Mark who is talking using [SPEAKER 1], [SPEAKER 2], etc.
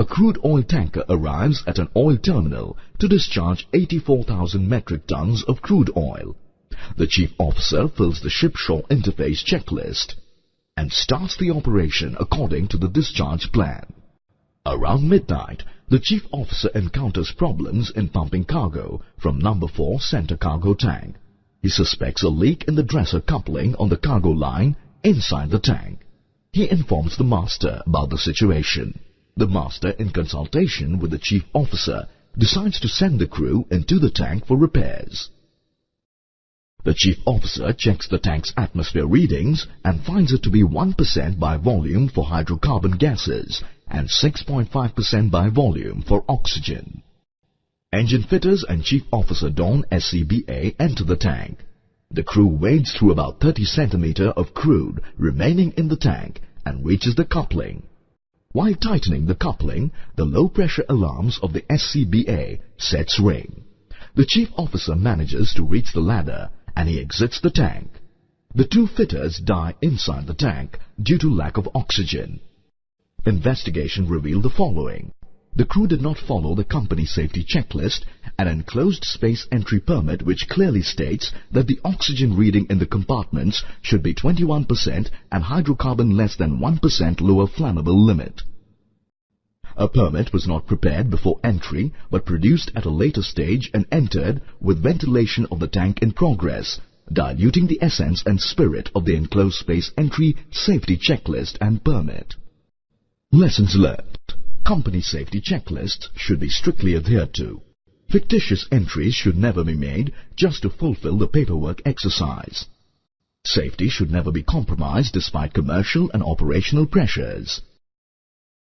[SPEAKER 1] crude oil tanker arrives at an oil terminal to discharge 84,000 metric tons of crude oil. The chief officer fills the ship-shore interface checklist and starts the operation according to the discharge plan. Around midnight, the chief officer encounters problems in pumping cargo from number 4 center cargo tank. He suspects a leak in the dresser coupling on the cargo line inside the tank. He informs the master about the situation. The master, in consultation with the chief officer, decides to send the crew into the tank for repairs. The chief officer checks the tank's atmosphere readings and finds it to be 1% by volume for hydrocarbon gases and 6.5% by volume for oxygen. Engine fitters and Chief Officer Don SCBA enter the tank. The crew wades through about 30 centimeters of crude remaining in the tank and reaches the coupling. While tightening the coupling, the low-pressure alarms of the SCBA sets ring. The Chief Officer manages to reach the ladder and he exits the tank. The two fitters die inside the tank due to lack of oxygen. Investigation revealed the following. The crew did not follow the company safety checklist, an enclosed space entry permit which clearly states that the oxygen reading in the compartments should be 21% and hydrocarbon less than 1% lower flammable limit. A permit was not prepared before entry but produced at a later stage and entered with ventilation of the tank in progress, diluting the essence and spirit of the enclosed space entry safety checklist and permit. Lessons learned. Company safety checklists should be strictly adhered to. Fictitious entries should never be made just to fulfill the paperwork exercise. Safety should never be compromised despite commercial and operational pressures.